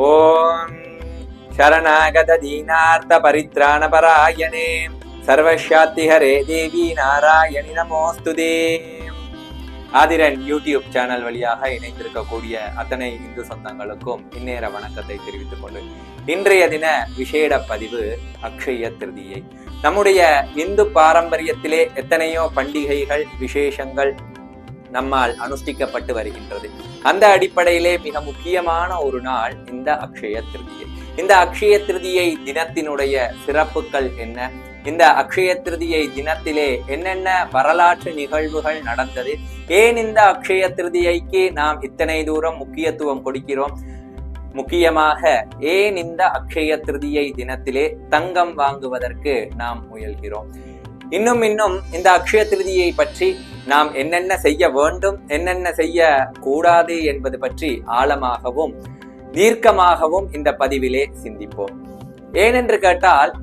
ஓம் சரணாகத தீனார்த்த பரித்ராண பராயணே சர்வசாத்தி ஹரே தேவி Narayani நமோஸ்துதே. Aadhiran YouTube channel வழியாக இணைந்திருக்கக்கூடிய அத்தனை இந்து சொந்தங்களுக்கும் இந்நேர வணக்கத்தை தெரிவித்துக் கொண்டு இன்றைய தின விசேட பதிவு அக்ஷய திருதியை. நம்முடைய இந்து பாரம்பரியத்திலே எத்தனையோ பண்டிகைகள் விசேஷங்கள் நம்மால் அனுஷ்டிக்கப்பட்டு வருகின்றது. அந்த அடிப்படையிலே மிக முக்கியமான ஒரு நாள் இந்த அக்ஷய திருதியை. இந்த அக்ஷய திருதியை தினத்தினுடைய சிறப்புகள் என்ன, இந்த அக்ஷய திருதியை தினத்திலே என்னென்ன வரலாற்று நிகழ்வுகள் நடந்தது, ஏன் இந்த அக்ஷய திருதியைக்கு நாம் இத்தனை தூரம் முக்கியத்துவம் கொடுக்கிறோம், முக்கியமாக ஏன் இந்த அக்ஷய திருதியை தினத்திலே தங்கம் வாங்குவதற்கு நாம் முயல்கிறோம், இன்னும் இந்த அக்ஷய திருதியை பற்றி நாம் என்னென்ன செய்ய வேண்டும், என்னென்ன செய்ய கூடாது என்பது பற்றி ஆழமாகவும் தீர்க்கமாகவும் இந்த பதிவிலே சிந்திப்போம். ஏனென்று கேட்டால்,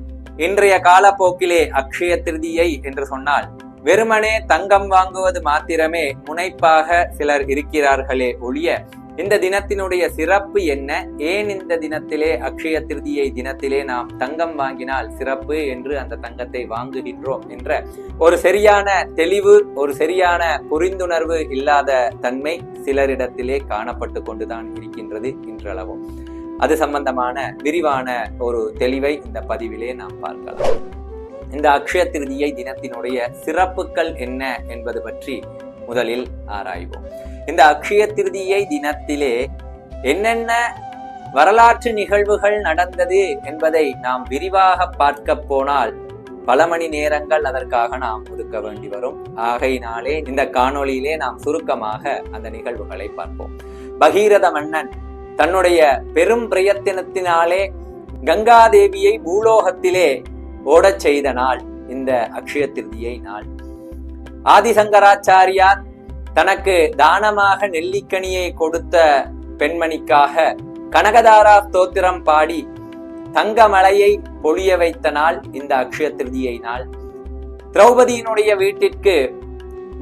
இன்றைய காலப்போக்கிலே அக்ஷய திருதியை என்று சொன்னால் வெறுமனே தங்கம் வாங்குவது மாத்திரமே முனைப்பாக சிலர் இருக்கிறார்களே ஒழிய, இந்த தினத்தினுடைய சிறப்பு என்ன, ஏன் இந்த தினத்திலே அக்ஷய திருதியை தினத்திலே நாம் தங்கம் வாங்கினால் சிறப்பு என்று அந்த தங்கத்தை வாங்குகின்றோம் என்ற ஒரு சரியான தெளிவு, ஒரு சரியான புரிந்துணர்வு இல்லாத தன்மை சிலரிடத்திலே காணப்பட்டு கொண்டுதான் இருக்கின்றது இன்றளவும். அது சம்பந்தமான விரிவான ஒரு தெளிவை இந்த பதிவிலே நாம் பார்க்கலாம். இந்த அக்ஷய திருதியை தினத்தினுடைய சிறப்புகள் என்ன என்பது பற்றி முதலில் ஆராய்வோம். இந்த அக்ஷய திருதியை தினத்திலே என்னென்ன வரலாற்று நிகழ்வுகள் நடந்தது என்பதை நாம் விரிவாக பார்க்க போனால் பல மணி நேரங்கள் அதற்காக நாம் ஒதுக்க வேண்டி வரும். ஆகையினாலே இந்த காணொளியிலே நாம் சுருக்கமாக அந்த நிகழ்வுகளை பார்ப்போம். பகீரத மன்னன் தன்னுடைய பெரும் பிரயத்தனத்தினாலே கங்காதேவியை பூலோகத்திலே ஓடச் செய்த நாள் இந்த அக்ஷய திருதியை நாள். ஆதிசங்கராச்சாரியார் தனக்கு தானமாக நெல்லிக்கனியை கொடுத்த பெண்மணிக்காக கனகதாரா ஸ்தோத்திரம் பாடி தங்க மலையை பொழிய வைத்த நாள் இந்த அக்ஷய திருதியை நாள். திரௌபதியினுடைய வீட்டிற்கு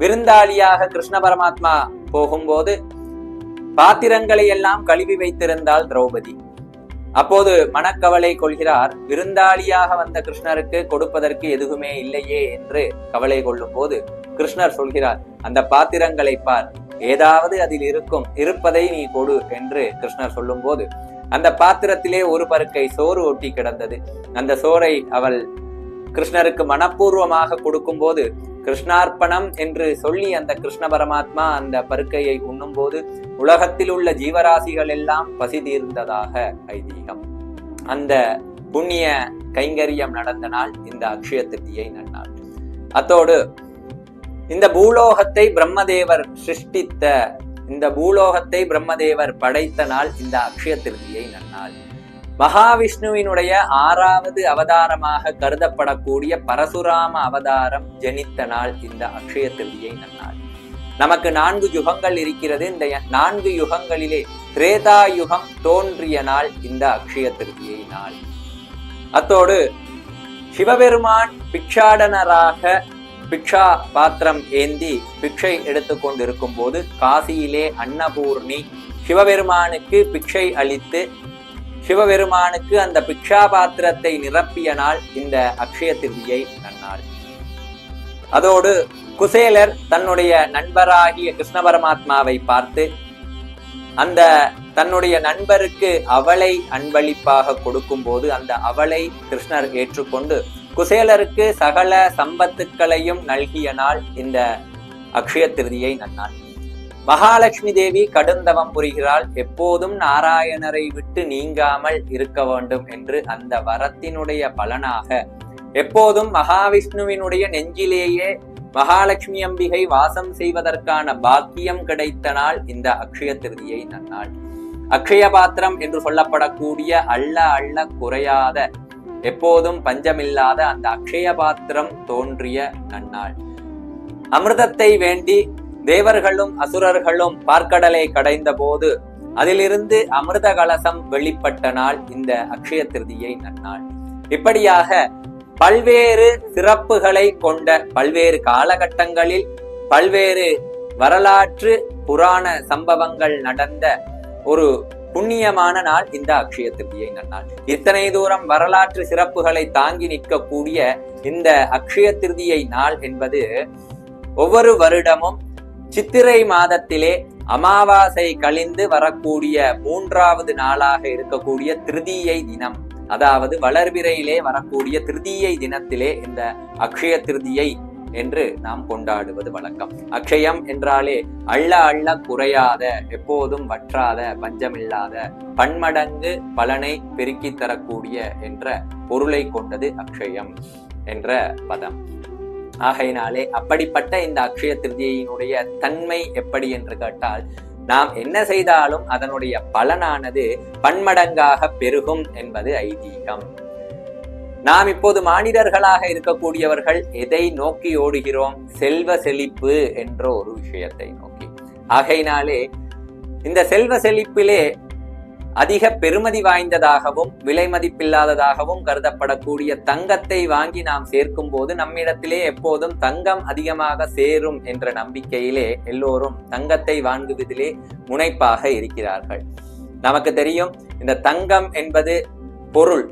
விருந்தாளியாக கிருஷ்ண பரமாத்மா போகும்போது பாத்திரங்களை எல்லாம் கழுவி வைத்திருந்தாள் திரௌபதி. அப்போது மனக்கவலை கொள்கிறார். விருந்தாளியாக வந்த கிருஷ்ணருக்கு கொடுப்பதற்கு எதுவுமே இல்லையே என்று கவலை கொள்ளும் போது கிருஷ்ணர் சொல்கிறார், அந்த பாத்திரங்களை பார், ஏதாவது அதில் இருப்பதை நீ கொடு என்று கிருஷ்ணர் சொல்லும் போது அந்த பாத்திரத்திலே ஒரு பருக்கை சோறு ஒட்டி கிடந்தது. அந்த சோறை அவள் கிருஷ்ணருக்கு மனப்பூர்வமாக கொடுக்கும் போது கிருஷ்ணார்ப்பணம் என்று சொல்லி அந்த கிருஷ்ண பரமாத்மா அந்த பருக்கையை உண்ணும் போது உலகத்தில் உள்ள ஜீவராசிகள் எல்லாம் பசி தீர்ந்ததாக ஐதீகம். அந்த புண்ணிய கைங்கரியம் நடந்த நாள் இந்த அக்ஷய திருதியை நன்னாள். அத்தோடு இந்த பூலோகத்தை பிரம்மதேவர் சிருஷ்டித்த, இந்த பூலோகத்தை பிரம்மதேவர் படைத்த நாள் இந்த அக்ஷய திருதியை நன்னாள். மகாவிஷ்ணுவினுடைய 6வது அவதாரமாக கருதப்படக்கூடிய பரசுராம அவதாரம் ஜனித்த நாள் இந்த அக்ஷய திருதியை நன்னாள். நமக்கு 4 யுகங்கள் இருக்கிறது. இந்த 4 யுகங்களிலே திரேதா யுகம் தோன்றிய நாள் இந்த அக்ஷய திருதியை நாள். அத்தோடு சிவபெருமான் பிக்ஷாடனராக பிக்ஷா பாத்திரம் ஏந்தி பிக்ஷை எடுத்துக்கொண்டிருக்கும் போது காசியிலே அன்னபூர்ணி சிவபெருமானுக்கு பிக்ஷை அளித்து சிவபெருமானுக்கு அந்த பிக்ஷா பாத்திரத்தை நிரப்பிய நாள் இந்த அக்ஷய திருதியை நன்னாள். அதோடு குசேலர் தன்னுடைய நண்பராகிய கிருஷ்ண பரமாத்மாவை பார்த்து அந்த தன்னுடைய நண்பருக்கு அவளை அன்பளிப்பாக கொடுக்கும் போது அந்த அவளை கிருஷ்ணர் ஏற்றுக்கொண்டு குசேலருக்கு சகல சம்பத்துக்களையும் நல்கிய நாள் இந்த அக்ஷய திருதியை நன்னாள். மகாலட்சுமி தேவி கடுந்தவம் புரிகிறாள், எப்போதும் நாராயணரை விட்டு நீங்காமல் இருக்க வேண்டும் என்று. அந்த வரத்தினுடைய பலனாக எப்போதும் மகாவிஷ்ணுவினுடைய நெஞ்சிலேயே மகாலட்சுமி அம்பிகை வாசம் செய்வதற்கான பாக்கியம் கிடைத்த நாள் இந்த அக்ஷய திருதியை நன்னாள். அக்ஷய பாத்திரம் என்று சொல்லப்படக்கூடிய அள்ள குறையாத, எப்போதும் பஞ்சமில்லாத அந்த அக்ஷய பாத்திரம் தோன்றிய நன்னாள். அமிர்தத்தை வேண்டி தேவர்களும் அசுரர்களும் பார்க்கடலை கடைந்த போது அதிலிருந்து அமிர்த கலசம் வெளிப்பட்ட நாள் இந்த அக்ஷய திருதியை நன்னாள். இப்படியாக பல்வேறு சிறப்புகளை கொண்ட, பல்வேறு காலகட்டங்களில் பல்வேறு வரலாற்று புராண சம்பவங்கள் நடந்த ஒரு புண்ணியமான நாள் இந்த அக்ஷய திருதியை நன்னாள். இத்தனை தூரம் வரலாற்று சிறப்புகளை தாங்கி நிற்கக்கூடிய இந்த அக்ஷய திருதியை நாள் என்பது ஒவ்வொரு வருடமும் சித்திரை மாதத்திலே அமாவாசை கழிந்து வரக்கூடிய 3வது நாளாக இருக்கக்கூடிய திருதியை தினம், அதாவது வளர்பிறையிலே வரக்கூடிய திருதியை தினத்திலே இந்த அக்ஷய திருதியை என்று நாம் கொண்டாடுவது வழக்கம். அக்ஷயம் என்றாலே அள்ள அள்ள குறையாத, எப்போதும் வற்றாத, பஞ்சமில்லாத, பன்மடங்கு பலனை பெருக்கி தரக்கூடிய என்ற பொருளை கொண்டது அக்ஷயம் என்ற பதம். ஆகையினாலே அப்படிப்பட்ட இந்த அக்ஷய திருதியினுடைய தன்மை எப்படி என்று கேட்டால், நாம் என்ன செய்தாலும் அதனுடைய பலனானது பன்மடங்காக பெருகும் என்பது ஐதீகம். நாம் இப்போது மானிடர்களாக இருக்கக்கூடியவர்கள் எதை நோக்கி ஓடுகிறோம்? செல்வ செழிப்பு என்ற ஒரு விஷயத்தை நோக்கி. ஆகையினாலே இந்த செல்வ செழிப்பிலே அதிக பெருமதி வாய்ந்ததாகவும் விலை மதிப்பில்லாததாகவும் கருதப்படக்கூடிய தங்கத்தை வாங்கி நாம் சேர்க்கும் போது நம்மிடத்திலே எப்போதும் தங்கம் அதிகமாக சேரும் என்ற நம்பிக்கையிலே எல்லோரும் தங்கத்தை வாங்குவதிலே முனைப்பாக இருக்கிறார்கள். நமக்கு தெரியும், இந்த தங்கம் என்பது பொருள்.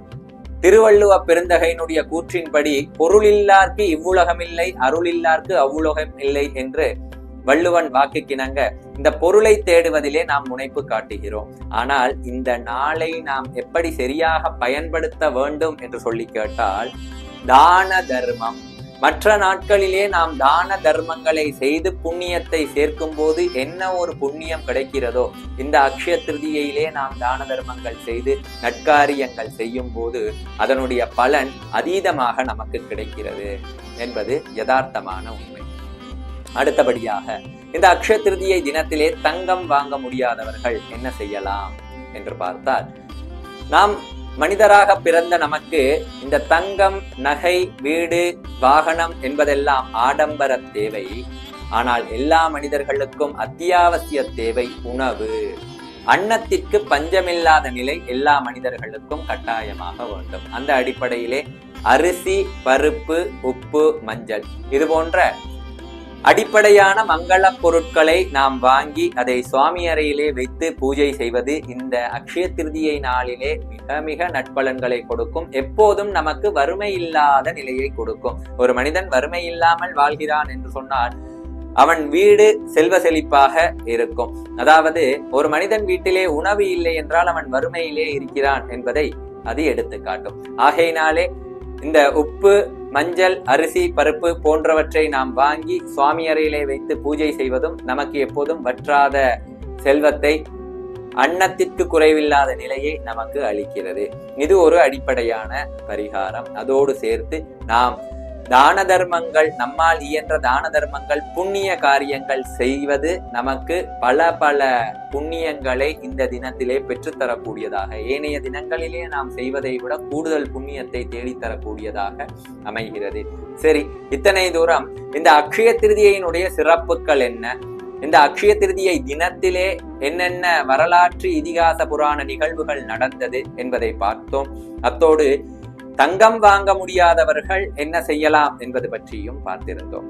திருவள்ளுவ பெருந்தகையினுடைய கூற்றின்படி பொருளில்லார்க்கு இவ்வுலகமில்லை, அருளில்லார்க்கு அவ்வுலகம் இல்லை என்று வள்ளுவன் வாக்குக்கிணங்க இந்த பொருளை தேடுவதிலே நாம் முனைப்பு காட்டுகிறோம். ஆனால் இந்த நாளை நாம் எப்படி சரியாக பயன்படுத்த வேண்டும் என்று சொல்லி கேட்டால், தான தர்மம், மற்ற நாட்களிலே நாம் தான தர்மங்களை செய்து புண்ணியத்தை சேர்க்கும் போது என்ன ஒரு புண்ணியம் கிடைக்கிறதோ, இந்த அக்ஷய திருதியிலே நாம் தான தர்மங்கள் செய்து நற்காரியங்கள் செய்யும் போது அதனுடைய பலன் அதீதமாக நமக்கு கிடைக்கிறது என்பது யதார்த்தமான உண்மை. அடுத்தபடியாக இந்த அக்ஷய திருதியை தினத்திலே தங்கம் வாங்க முடியாதவர்கள் என்ன செய்யலாம் என்று பார்த்தால், நாம் மனிதராக பிறந்த நமக்கு இந்த தங்கம், நகை, வீடு, வாகனம் என்பதெல்லாம் ஆடம்பர தேவை. ஆனால் எல்லா மனிதர்களுக்கும் அத்தியாவசிய தேவை உணவு. அன்னத்திற்கு பஞ்சமில்லாத நிலை எல்லா மனிதர்களுக்கும் கட்டாயமாக வேண்டும். அந்த அடிப்படையிலே அரிசி, பருப்பு, உப்பு, மஞ்சள் இது போன்ற அடிப்படையான மங்கள பொருட்களை நாம் வாங்கி அதை சுவாமி அறையிலே வைத்து பூஜை செய்வது இந்த அக்ஷய திருதியை நாளிலே மிக மிக நட்பலன்களை கொடுக்கும். எப்போதும் நமக்கு வறுமை இல்லாத நிலையை கொடுக்கும். ஒரு மனிதன் வறுமை இல்லாமல் வாழ்கிறான் என்று சொன்னால் அவன் வீடு செல்வ செழிப்பாக இருக்கும். அதாவது ஒரு மனிதன் வீட்டிலே உணவு இல்லை என்றால் அவன் வறுமையிலே இருக்கிறான் என்பதை அது எடுத்து காட்டும். ஆகையினாலே இந்த உப்பு, மஞ்சள், அரிசி, பருப்பு போன்றவற்றை நாம் வாங்கி சுவாமி அறையிலே வைத்து பூஜை செய்வதும் நமக்கு எப்போதும் வற்றாத செல்வத்தை, அன்னத்திற்கு குறைவில்லாத நிலையை நமக்கு அளிக்கிறது. இது ஒரு அடிப்படையான பரிகாரம். அதோடு சேர்த்து நாம் தான தர்மங்கள், நம்மால் இயன்ற தான தர்மங்கள், புண்ணிய காரியங்கள் செய்வது நமக்கு பல பல புண்ணியங்களை இந்த தினத்திலே பெற்றுத்தரக்கூடியதாக, ஏனைய தினங்களிலே நாம் செய்வதை விட கூடுதல் புண்ணியத்தை தேடித்தரக்கூடியதாக அமைகிறது. சரி, இத்தனை தூரம் இந்த அக்ஷய திருதியினுடைய சிறப்புகள் என்ன, இந்த அக்ஷய திருதியை தினத்திலே என்னென்ன வரலாற்று இதிகாச புராண நிகழ்வுகள் நடந்தது என்பதை பார்த்தோம். அத்தோடு தங்கம் வாங்க முடியாதவர்கள் என்ன செய்யலாம் என்பது பற்றியும் பார்த்திருந்தோம்.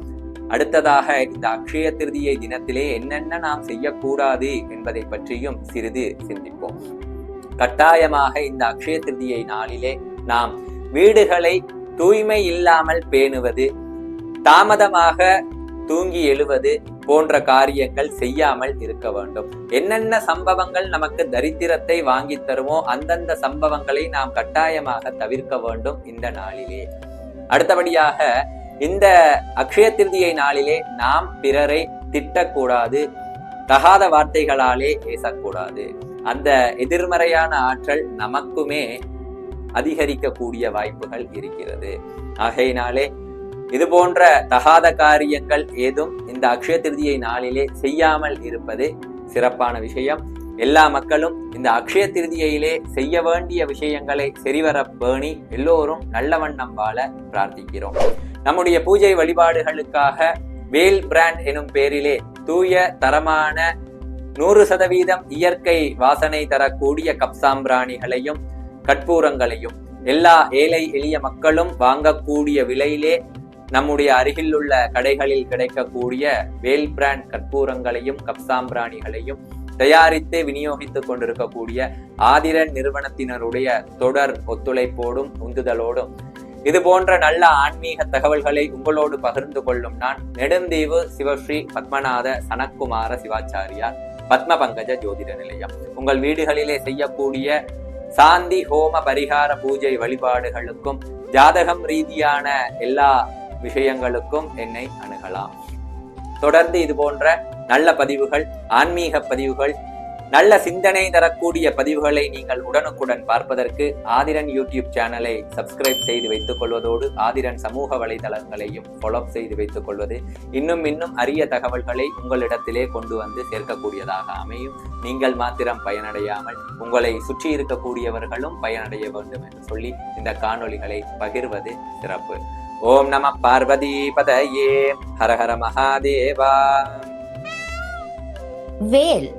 அடுத்ததாக இந்த அக்ஷய திருதியை தினத்திலே என்னென்ன நாம் செய்யக்கூடாது என்பதை பற்றியும் சிறிது சிந்திப்போம். கட்டாயமாக இந்த அக்ஷய திருதியை நாளிலே நாம் வீடுகளை தூய்மை இல்லாமல் பேணுவது, தாமதமாக தூங்கி எழுவது போன்ற காரியங்கள் செய்யாமல் இருக்க வேண்டும். என்னென்ன சம்பவங்கள் நமக்கு தரித்திரத்தை வாங்கி தருமோ அந்தந்த சம்பவங்களை நாம் கட்டாயமாக தவிர்க்க வேண்டும் இந்த நாளிலே. அடுத்தபடியாக இந்த அக்ஷய திருதியை நாளிலே நாம் பிறரை திட்டக்கூடாது, தகாத வார்த்தைகளாலே பேசக்கூடாது. அந்த எதிர்மறையான ஆற்றல் நமக்குமே அதிகரிக்கக்கூடிய வாய்ப்புகள் இருக்கிறது. ஆகையினாலே இது போன்ற தகாத காரியங்கள் ஏதும் இந்த அக்ஷய திருதியை நாளிலே செய்யாமல் இருப்பது சிறப்பான விஷயம். எல்லா மக்களும் இந்த அக்ஷய திருதியிலே செய்ய வேண்டிய விஷயங்களை சரிவர பேணி எல்லோரும் நல்ல வண்ணம் வாழ பிரார்த்திக்கிறோம். நம்முடைய பூஜை வழிபாடுகளுக்காக வேல் பிராண்ட் எனும் பெயரிலே தூய தரமான 100% இயற்கை வாசனை தரக்கூடிய கப்சாம்பிராணிகளையும் கற்பூரங்களையும் எல்லா ஏழை எளிய மக்களும் வாங்கக்கூடிய விலையிலே நம்முடைய அருகில் உள்ள கடைகளில் கிடைக்கக்கூடிய வேல் பிராண்ட் கற்பூரங்களையும் கப்சாம்பிராணிகளையும் தயாரித்து விநியோகித்துக் கொண்டிருக்கக்கூடிய ஆதிரன் நிறுவனத்தினருடைய தொடர் ஒத்துழைப்போடும் உந்துதலோடும் இது போன்ற நல்ல ஆன்மீக தகவல்களை உங்களோடு பகிர்ந்து கொள்ளும் நான் நெடுந்தீவு சிவஸ்ரீ பத்மநாத சனக்குமார சிவாச்சாரியார், பத்ம பங்கஜ ஜோதிட நிலையம். உங்கள் வீடுகளிலே செய்யக்கூடிய சாந்தி ஹோம பரிகார பூஜை வழிபாடுகளுக்கும் ஜாதகம் ரீதியான எல்லா விஷயங்களுக்கும் என்னை அணுகலாம். தொடர்ந்து இது போன்ற நல்ல பதிவுகள், ஆன்மீக பதிவுகள், நல்ல சிந்தனை தரக்கூடிய பதிவுகளை நீங்கள் உடனுக்குடன் பார்ப்பதற்கு ஆதிரன் யூடியூப் சேனலை சப்ஸ்கிரைப் செய்து வைத்துக் கொள்வதோடு ஆதிரன் சமூக வலைதளங்களையும் ஃபாலோ செய்து வைத்துக் கொள்வது இன்னும் அரிய தகவல்களை உங்களிடத்திலே கொண்டு வந்து சேர்க்கக்கூடியதாக அமையும். நீங்கள் மாத்திரம் பயனடையாமல் உங்களை சுற்றி இருக்கக்கூடியவர்களும் பயனடைய வேண்டும் என்று சொல்லி இந்த காணொளிகளை பகிர்வது சிறப்பு. ஓம் நம பார்வதி பதயே, ஹர ஹர மகாதேவா. வேல்